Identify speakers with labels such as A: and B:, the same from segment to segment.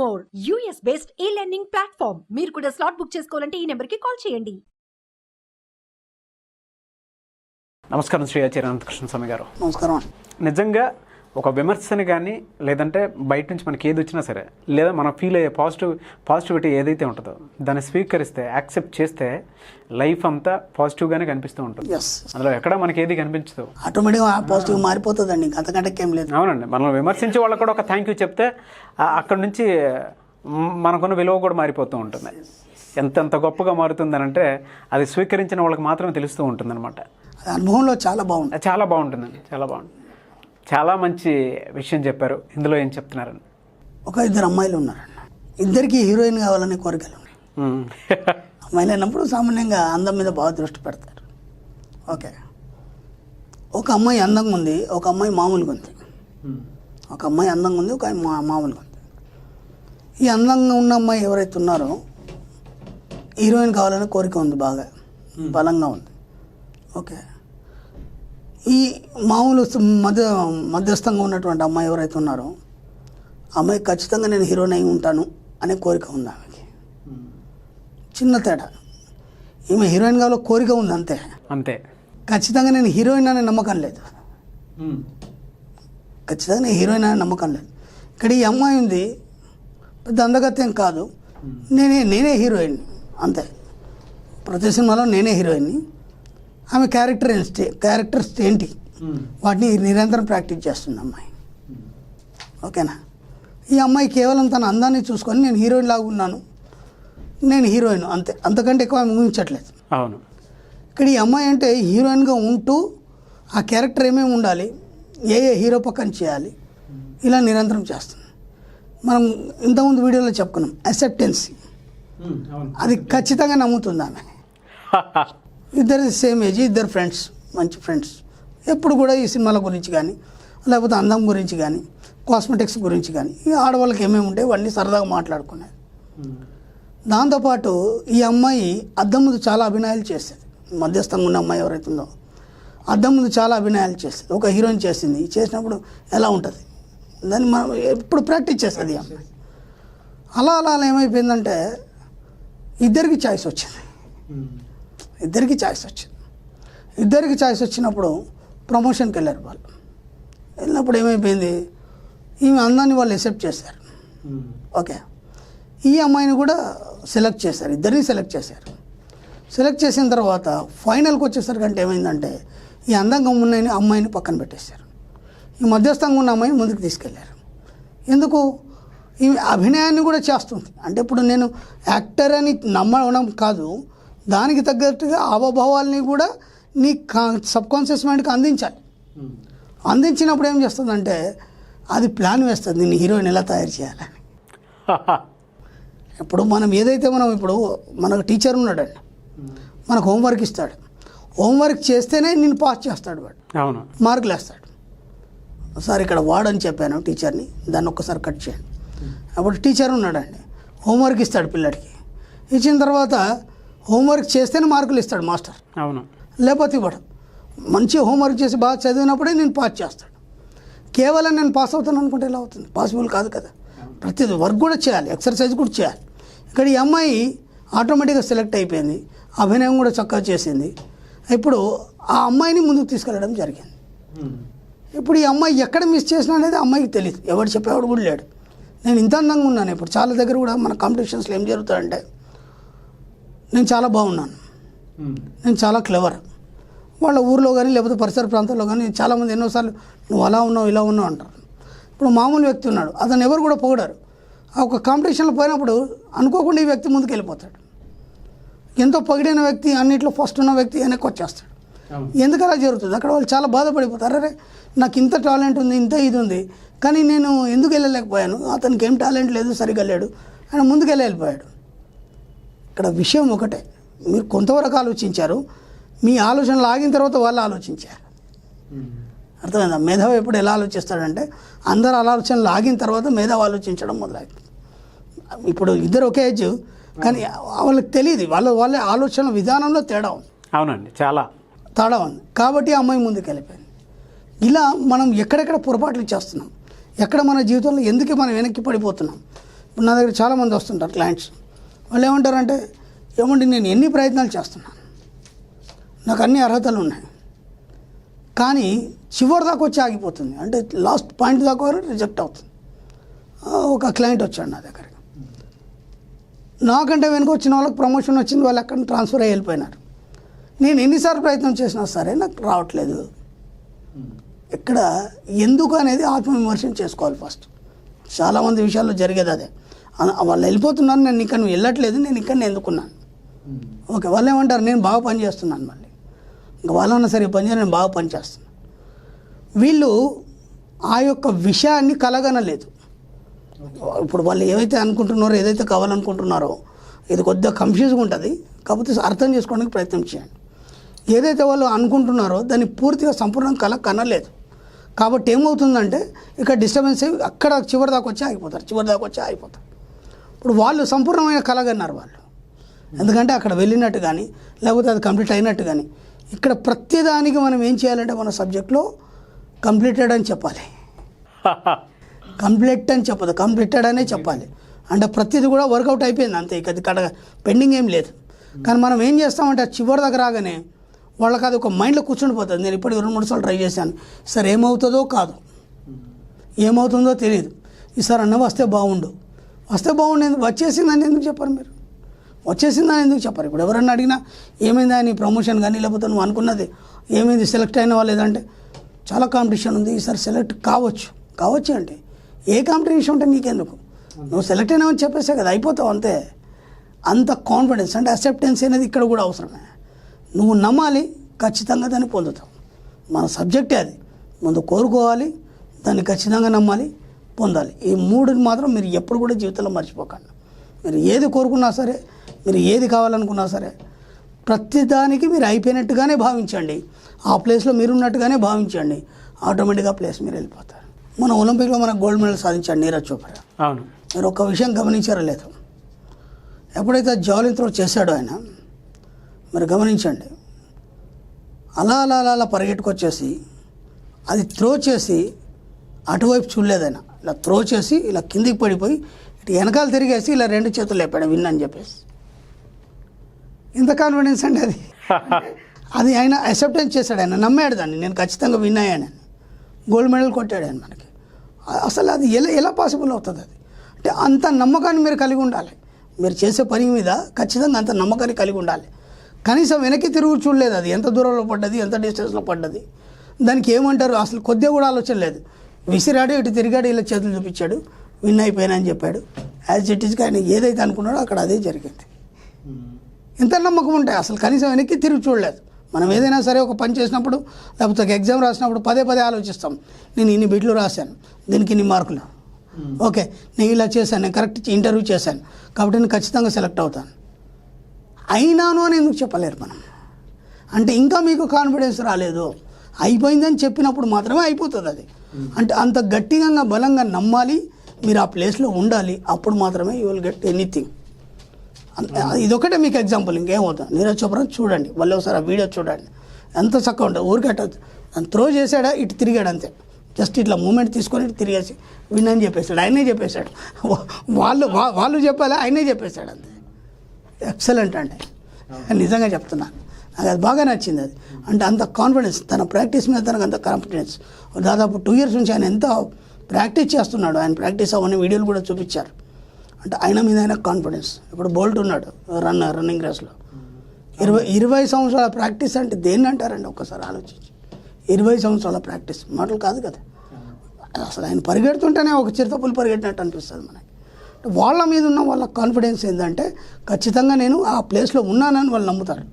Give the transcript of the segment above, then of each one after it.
A: More US based e-learning platform. మీరు కూడా slot book చేసుకోవాలంటే ఈ నెంబర్కి కాల్ చేయండి.
B: నమస్కారం శ్రీ ఆచార్య అనంతకృష్ణ స్వామి గారు.
C: నమస్కారం.
B: నిజంగా ఒక విమర్శని కానీ లేదంటే బయట నుంచి మనకి ఏది వచ్చినా సరే లేదా మనం ఫీల్ అయ్యే పాజిటివిటీ ఏదైతే ఉంటుందో దాన్ని స్వీకరిస్తే యాక్సెప్ట్ చేస్తే లైఫ్ అంతా పాజిటివ్గానే కనిపిస్తూ ఉంటుంది. అందులో ఎక్కడ మనకి ఏది కనిపించదు,
C: ఆటోమేటిక్గా పాజిటివ్ మారిపోతుందండి, అంతకంటే ఏం లేదు.
B: అవునండి, మనం విమర్శించే వాళ్ళకి కూడా ఒక థ్యాంక్ యూ చెప్తే అక్కడ నుంచి మనకున్న విలువ కూడా మారిపోతూ ఉంటుంది. ఎంత గొప్పగా మారుతుందని అంటే అది స్వీకరించిన వాళ్ళకి మాత్రమే తెలుస్తూ ఉంటుంది అనమాట.
C: అనుభవంలో చాలా బాగుంటుంది.
B: చాలా బాగుంటుందండి, చాలా బాగుంటుంది. చాలా మంచి విషయం చెప్పారు. ఇందులో ఏం చెప్తున్నారని?
C: ఒక ఇద్దరు అమ్మాయిలు ఉన్నారండి, ఇద్దరికి హీరోయిన్ కావాలనే కోరికలు ఉన్నాయి. అమ్మాయిలు అయినప్పుడు సామాన్యంగా అందం మీద బాగా దృష్టి పెడతారు. ఓకే, ఒక అమ్మాయి అందంగా ఉంది, ఒక అమ్మాయి మామూలుగా ఉంది. ఒక అమ్మాయి అందంగా ఉంది, ఒక మామూలుగా ఉంది. ఈ అందంగా ఉన్న అమ్మాయి ఎవరైతే ఉన్నారో హీరోయిన్ కావాలనే కోరిక ఉంది, బాగా బలంగా ఉంది. ఓకే, ఈ మామూలు మధ్యస్థంగా ఉన్నటువంటి అమ్మాయి ఎవరైతే ఉన్నారో అమ్మాయి ఖచ్చితంగా నేను హీరోయిన్ అయి ఉంటాను అనే కోరిక ఉంది ఆమెకి. చిన్న తేడా, ఈమె హీరోయిన్ కావాలో కోరిక ఉంది అంతే
B: అంతే.
C: ఖచ్చితంగా నేను హీరోయిన్ అనే నమ్మకం లేదు. ఖచ్చితంగా నేను హీరోయిన్ అనే నమ్మకం లేదు. ఇక్కడ ఈ అమ్మాయి ఉంది, పెద్ద అందగత్యం కాదు, నేనే హీరోయిన్ అంతే. ప్రతి సినిమాలో నేనే హీరోయిన్ని. ఆమె క్యారెక్టర్స్ ఏంటి వాటిని నిరంతరం ప్రాక్టీస్ చేస్తుంది అమ్మాయి. ఓకేనా, ఈ అమ్మాయి కేవలం తన అందాన్ని చూసుకొని నేను హీరోయిన్ లాగా ఉన్నాను, నేను హీరోయిన్ అంతే, అంతకంటే ఎక్కువ ఆమె ఊహించట్లేదు.
B: అవును,
C: ఇక్కడ ఈ అమ్మాయి అంటే హీరోయిన్గా ఉంటూ ఆ క్యారెక్టర్ ఏమేమి ఉండాలి, ఏ హీరో పక్కన చేయాలి, ఇలా నిరంతరం చేస్తుంది. మనం ఇంతకుముందు వీడియోలో చెప్పుకున్నాం అసెప్టెన్సీ, అది ఖచ్చితంగా నమ్ముతుంది ఆమె. ఇద్దరు సేమ్ ఏజ్, ఇద్దరు ఫ్రెండ్స్, మంచి ఫ్రెండ్స్. ఎప్పుడు కూడా ఈ సినిమాల గురించి కానీ లేకపోతే అందం గురించి కానీ కాస్మెటిక్స్ గురించి కానీ ఈ ఆడవాళ్ళకి ఏమేమి ఉంటాయి వాడిని సరదాగా మాట్లాడుకునేది. దాంతోపాటు ఈ అమ్మాయి అద్దం ముందు చాలా అభినయాలు చేసేది. మధ్యస్థంగా ఉన్న అమ్మాయి ఎవరైతే ఉందో అద్దం ముందు చాలా అభినయాలు చేస్తుంది. ఒక హీరోయిన్ చేసింది, చేసినప్పుడు ఎలా ఉంటుంది దాన్ని మనం ఎప్పుడు ప్రాక్టీస్ చేస్తుంది ఈ అమ్మాయి. అలా ఏమైపోయిందంటే ఇద్దరికి చాయిస్ వచ్చింది. ఇద్దరికి చాయిస్ వచ్చినప్పుడు ప్రమోషన్కి వెళ్ళారు వాళ్ళు. వెళ్ళినప్పుడు ఏమైపోయింది, ఈమె అందాన్ని వాళ్ళు ఎక్సెప్ట్ చేశారు. ఓకే, ఈ అమ్మాయిని కూడా సెలెక్ట్ చేశారు, ఇద్దరిని సెలెక్ట్ చేశారు. సెలెక్ట్ చేసిన తర్వాత ఫైనల్కి వచ్చేసరికంటే ఏమైందంటే ఈ అందంగా ఉన్న అమ్మాయిని పక్కన పెట్టేశారు, ఈ మధ్యస్థంగా ఉన్న అమ్మాయిని ముందుకు తీసుకెళ్లారు. ఎందుకు, ఈ అభినయాన్ని కూడా చేస్తుంది. అంటే ఇప్పుడు నేను యాక్టర్ అని నమ్మడం కాదు, దానికి తగ్గట్టుగా హావభావాల్ని కూడా నీ సబ్కాన్షియస్ మైండ్కి అందించాలి. అందించినప్పుడు ఏం చేస్తుందంటే అది ప్లాన్ వేస్తుంది, నేను హీరోయిన్ ఎలా తయారు చేయాలని. ఇప్పుడు ఇప్పుడు మనకు టీచర్ ఉన్నాడండి, మనకు హోంవర్క్ ఇస్తాడు. హోంవర్క్ చేస్తేనే నేను పాస్ చేస్తాడు వాడు,
B: అవును,
C: మార్కులు వేస్తాడు. సార్ ఇక్కడ వాడని చెప్పాను టీచర్ని, దాన్ని ఒక్కసారి కట్ చేయండి. అప్పుడు టీచర్ ఉన్నాడండి, హోంవర్క్ ఇస్తాడు పిల్లడికి. ఇచ్చిన తర్వాత హోంవర్క్ చేస్తేనే మార్కులు ఇస్తాడు మాస్టర్,
B: అవును, లేకపోతే
C: ఇవ్వడం. మంచి హోంవర్క్ చేసి బాగా చదివినప్పుడే నేను పాస్ చేస్తాడు. కేవలం నేను పాస్ అవుతాను అనుకుంటే ఎలా అవుతుంది, పాసిబుల్ కాదు కదా. ప్రతి వర్క్ కూడా చేయాలి, ఎక్సర్సైజ్ కూడా చేయాలి. ఇక్కడ ఈ అమ్మాయి ఆటోమేటిక్గా సెలెక్ట్ అయిపోయింది, అభినయం కూడా చక్కగా చేసింది. ఇప్పుడు ఆ అమ్మాయిని ముందుకు తీసుకెళ్ళడం జరిగింది. ఇప్పుడు ఈ అమ్మాయి ఎక్కడ మిస్ చేసినా అనేది అమ్మాయికి తెలియదు, ఎవరు చెప్పేవాడు కూడా లేడు. నేను ఇంత అందంగా ఉన్నాను. ఇప్పుడు చాలా దగ్గర కూడా మన కాంపిటీషన్స్లో ఏం జరుగుతాయంటే నేను చాలా బాగున్నాను, నేను చాలా క్లెవర్, వాళ్ళ ఊర్లో కానీ లేకపోతే పరిసర ప్రాంతాల్లో కానీ చాలామంది ఎన్నోసార్లు నువ్వు అలా ఉన్నావు ఇలా ఉన్నావు అంటారు. ఇప్పుడు మామూలు వ్యక్తి ఉన్నాడు, అతను ఎవరు కూడా పొగడారు. ఆ ఒక కాంపిటీషన్లో పోయినప్పుడు అనుకోకుండా ఈ వ్యక్తి ముందుకు వెళ్ళిపోతాడు. ఎంతో పొగిడిన వ్యక్తి, అన్నింటిలో ఫస్ట్ ఉన్న వ్యక్తి వెనక్కి వచ్చేస్తాడు. ఎందుకు అలా జరుగుతుంది, అక్కడ వాళ్ళు చాలా బాధపడిపోతారు. అరే నాకు ఇంత టాలెంట్ ఉంది, ఇంత ఇది ఉంది, కానీ నేను ఎందుకు వెళ్ళలేకపోయాను, అతనికి ఏం టాలెంట్ లేదు, సరిగ్గా లేడు, ఆయన ముందుకు వెళ్ళిపోయాడు. ఇక్కడ విషయం ఒకటే, మీరు కొంతవరకు ఆలోచించారు, మీ ఆలోచనలు ఆగిన తర్వాత వాళ్ళు ఆలోచించారు. అర్థమైందా? మేధావి ఎప్పుడు ఎలా ఆలోచిస్తాడంటే అందరు ఆలోచనలు ఆగిన తర్వాత మేధావి ఆలోచించడం మొదలవుతుంది. ఇప్పుడు ఇద్దరు ఒకే ఏజ్, కానీ వాళ్ళకి తెలియదు, వాళ్ళ ఆలోచన విధానంలో తేడా ఉంది.
B: అవునండి, చాలా
C: తేడా ఉంది. కాబట్టి ఆ అమ్మాయి ముందుకు వెళ్ళిపోయింది. ఇలా మనం ఎక్కడెక్కడ పొరపాట్లు చేస్తున్నాం, ఎక్కడ మన జీవితంలో ఎందుకు మనం వెనక్కి పడిపోతున్నాం, ఇప్పుడు నా దగ్గర చాలామంది వస్తుంటారు క్లయింట్స్. వాళ్ళు ఏమంటారంటే, ఏమండి నేను ఎన్ని ప్రయత్నాలు చేస్తున్నాను, నాకు అన్ని అర్హతలు ఉన్నాయి, కానీ చివరి దాకా వచ్చి ఆగిపోతుంది, అంటే లాస్ట్ పాయింట్ దాకా రిజెక్ట్ అవుతుంది. ఒక క్లయింట్ వచ్చాడు నా దగ్గరికి. నాకంటే వెనుక వచ్చిన వాళ్ళకి ప్రమోషన్ వచ్చింది, వాళ్ళు అక్కడ ట్రాన్స్ఫర్ అయ్యి వెళ్ళిపోయినారు. నేను ఎన్నిసార్లు ప్రయత్నం చేసినా సరే నాకు రావట్లేదు. ఇక్కడ ఎందుకు అనేది ఆత్మవిమర్శనం చేసుకోవాలి ఫస్ట్. చాలామంది విషయాల్లో జరిగేది అదే. వాళ్ళు వెళ్ళిపోతున్నారు, నేను ఇక్కడ నువ్వు వెళ్ళట్లేదు, నేను ఇక్కడ ఎందుకున్నాను. ఓకే, వాళ్ళు ఏమంటారు, నేను బాగా పని చేస్తున్నాను, మళ్ళీ ఇంకా వాళ్ళన్నా సరే పని చేయాలి, నేను బాగా పని చేస్తున్నాను. వీళ్ళు ఆ యొక్క విషయాన్ని కలగనలేదు. ఇప్పుడు వాళ్ళు ఏవైతే అనుకుంటున్నారో, ఏదైతే కావాలనుకుంటున్నారో, ఇది కొద్దిగా కన్ఫ్యూజ్గా ఉంటుంది, కాకపోతే అర్థం చేసుకోవడానికి ప్రయత్నం చేయండి. ఏదైతే వాళ్ళు అనుకుంటున్నారో దాన్ని పూర్తిగా సంపూర్ణంగా కనలేదు. కాబట్టి ఏమవుతుందంటే ఇక్కడ డిస్టర్బెన్స్ అయ్యి అక్కడ చివరి దాకా వచ్చి ఆగిపోతారు. ఇప్పుడు వాళ్ళు సంపూర్ణమైన కలగన్నారు వాళ్ళు, ఎందుకంటే అక్కడ వెళ్ళినట్టు కానీ లేకపోతే అది కంప్లీట్ అయినట్టు కానీ. ఇక్కడ ప్రతిదానికి మనం ఏం చేయాలంటే మన సబ్జెక్ట్లో కంప్లీటెడ్ అని చెప్పాలి, కంప్లీట్ అని చెప్పదు, కంప్లీటెడ్ అనే చెప్పాలి. అంటే ప్రతిది కూడా వర్కౌట్ అయిపోయింది అంతే, ఇక అది కడ పెండింగ్ ఏం లేదు. కానీ మనం ఏం చేస్తామంటే ఆ చివరి దగ్గర రాగానే వాళ్ళకి అది ఒక మైండ్లో కూర్చుండిపోతుంది. నేను ఇప్పటికి 2-3 సార్లు ట్రై చేశాను, సరే ఏమవుతుందో కాదు, ఏమవుతుందో తెలియదు, ఈసారి అన్న వస్తే బాగుండు వచ్చేసిందని ఎందుకు చెప్పారు మీరు? వచ్చేసిందని ఎందుకు చెప్పారు? ఇప్పుడు ఎవరన్నా అడిగినా ఏమైందా నీ ప్రమోషన్ కానీ, లేకపోతే నువ్వు అనుకున్నది ఏమైంది, సెలెక్ట్ అయినవా లేదంటే, చాలా కాంపిటీషన్ ఉంది, ఈసారి సెలెక్ట్ కావచ్చు అంటే ఏ కాంపిటీషన్ ఉంటే నీకెందుకు, నువ్వు సెలెక్ట్ అయినావని చెప్పేసే కదా, అయిపోతావు అంతే. అంత కాన్ఫిడెన్స్ అంటే అక్సెప్టెన్స్ అనేది ఇక్కడ కూడా అవసరమే. నువ్వు నమ్మాలి, ఖచ్చితంగా దాన్ని పొందుతావు. మన సబ్జెక్టే అది, ముందు కోరుకోవాలి, దాన్ని ఖచ్చితంగా నమ్మాలి, పొందాలి. ఈ 3 మాత్రం మీరు ఎప్పుడు కూడా జీవితంలో మర్చిపోకండి. మీరు ఏది కోరుకున్నా సరే, మీరు ఏది కావాలనుకున్నా సరే, ప్రతిదానికి మీరు అయిపోయినట్టుగానే భావించండి, ఆ ప్లేస్లో మీరున్నట్టుగానే భావించండి, ఆటోమేటిక్గా ప్లేస్ మీరు వెళ్ళిపోతారు. మన ఒలింపిక్లో మనకు గోల్డ్ మెడల్ సాధించాడు నీరజ్ చోప్రా.
B: అవును,
C: మీరు ఒక్క విషయం గమనించారో లేదు, ఎప్పుడైతే జావలిన్ త్రో చేశాడో ఆయన, మీరు గమనించండి, అలా పరిగెట్టుకొచ్చేసి అది త్రో చేసి అటువైపు చూడలేదు ఆయన, ఇలా త్రో చేసి ఇలా కిందికి పడిపోయి ఇటు వెనకాల తిరిగేసి ఇలా 2 చేతులు లేపాడు విన్ అని చెప్పేసి. ఇంత కాన్ఫిడెన్స్ అండి అది. అది ఆయన అక్సెప్టెన్స్ చేశాడు, ఆయన నమ్మాడు దాన్ని, నేను ఖచ్చితంగా విన్ అయ్యానని, గోల్డ్ మెడల్ కొట్టాడు ఆయన మనకి. అసలు అది ఎలా పాసిబుల్ అవుతుంది? అది అంటే అంత నమ్మకాన్ని మీరు కలిగి ఉండాలి, మీరు చేసే పని మీద ఖచ్చితంగా అంత నమ్మకాన్ని కలిగి ఉండాలి. కనీసం వెనక్కి తిరుగు చూడలేదు, అది ఎంత దూరంలో పడ్డది, ఎంత డిస్టెన్స్లో పడ్డది, దానికి ఏమంటారు అసలు కొద్దిగా కూడా ఆలోచన లేదు. విసిరాడు, ఇటు తిరిగాడు, ఇలా చేతులు చూపించాడు, విన్ అయిపోయాను అని చెప్పాడు. యాజ్ ఇట్ ఈస్గా ఆయన ఏదైతే అనుకున్నాడో అక్కడ అదే జరిగింది. ఎంత నమ్మకం ఉంటాయి, అసలు కనీసం వెనక్కి తిరిగి చూడలేదు. మనం ఏదైనా సరే ఒక పని చేసినప్పుడు, లేకపోతే ఒక ఎగ్జామ్ రాసినప్పుడు పదే ఆలోచిస్తాం, నేను ఇన్ని బిట్లు రాశాను, దీనికి ఇన్ని మార్కులు, ఓకే నేను ఇలా చేశాను, నేను కరెక్ట్ ఇంటర్వ్యూ చేశాను కాబట్టి నేను ఖచ్చితంగా సెలెక్ట్ అవుతాను, అయినాను అని ఎందుకు చెప్పలేరు మనం? అంటే ఇంకా మీకు కాన్ఫిడెన్స్ రాలేదు. అయిపోయిందని చెప్పినప్పుడు మాత్రమే అయిపోతుంది అది. అంటే అంత గట్టిగా బలంగా నమ్మాలి, మీరు ఆ ప్లేస్లో ఉండాలి, అప్పుడు మాత్రమే యూ విల్ గెట్ ఎనీథింగ్. ఇదొకటే మీకు ఎగ్జాంపుల్, ఇంకేమవుతుంది. నీరజ్ చోప్రా చూడండి, వాళ్ళు ఒకసారి ఆ వీడియో చూడండి, ఎంత చక్కగా ఉంటుంది. ఊరికట్టదు, త్రో చేశాడా, ఇటు తిరిగాడు అంతే, జస్ట్ ఇట్లా మూమెంట్ తీసుకొని ఇటు తిరిగేసి విన్ అని చెప్పేశాడు, ఆయనే చెప్పేశాడు. వాళ్ళు చెప్పాలి, ఆయనే చెప్పేశాడు అంతే. ఎక్సలెంట్ అండి, నిజంగా చెప్తున్నాను, నాకు అది బాగా నచ్చింది. అది అంటే అంత కాన్ఫిడెన్స్, తన ప్రాక్టీస్ మీద తనకు అంత కాన్ఫిడెన్స్. దాదాపు 2 years నుంచి ఆయన ఎంత ప్రాక్టీస్ చేస్తున్నాడు, ఆయన ప్రాక్టీస్ అవన్నీ వీడియోలు కూడా చూపించారు. అంటే ఆయన మీద ఆయన కాన్ఫిడెన్స్. ఇప్పుడు బోల్ట్ ఉన్నాడు రన్నింగ్ రేస్లో, 20 సంవత్సరాల ప్రాక్టీస్ అంటే దేన్ని అంటారండి? ఒక్కసారి ఆలోచించి, 20 సంవత్సరాల ప్రాక్టీస్ మాటలు కాదు కదా. అసలు ఆయన పరిగెడుతుంటేనే ఒక చిరుతపులు పరిగెట్టినట్టు అనిపిస్తుంది మనకి. వాళ్ళ మీద ఉన్న వాళ్ళ కాన్ఫిడెన్స్ ఏంటంటే ఖచ్చితంగా నేను ఆ ప్లేస్లో ఉన్నానని వాళ్ళు నమ్ముతారు.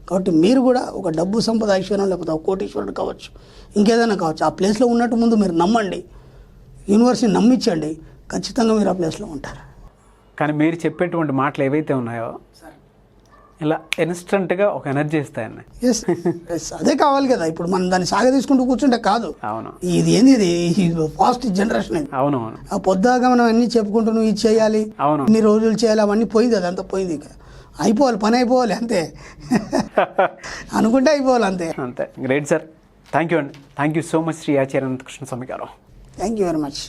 C: కాబట్టి మీరు కూడా ఒక డబ్బు సంపద ఐశ్వర్యం, లేకపోతే ఒక కోటీశ్వరుడు కావచ్చు, ఇంకేదైనా కావచ్చు, ఆ ప్లేస్లో ఉన్నట్టు ముందు మీరు నమ్మండి, యూనివర్స్ని నమ్మించండి, ఖచ్చితంగా మీరు ఆ ప్లేస్లో ఉంటారు.
B: కానీ మీరు చెప్పేటువంటి మాటలు ఏవైతే ఉన్నాయో ఇలా ఇన్స్టెంట్గా ఒక ఎనర్జీ ఇస్తాయన్న.
C: ఎస్ అదే కావాలి కదా. ఇప్పుడు మనం దాన్ని సాగదీసుకుంటూ కూర్చుంటే కాదు.
B: అవును,
C: ఇది ఏంది, ఇది ఫాస్ట్ జనరేషన్ ఇది.
B: అవునవును,
C: ఆ పొద్దాగా మనం అన్ని చెప్పుకుంటూ నువ్వు ఇది చేయాలి,
B: అవును,
C: ఇన్ని రోజులు చేయాలి, అవన్నీ పోయింది, అదంతా పోయింది. ఇక అయిపోవాలి, పని అయిపోవాలి అంతే. అనుకుంటే అయిపోవాలి అంతే.
B: అంతే. గ్రేట్ సార్, థ్యాంక్ యూ అండి. Thank you so much Sri Acharya Anantakrishna Swami గారు.
C: Thank you very much.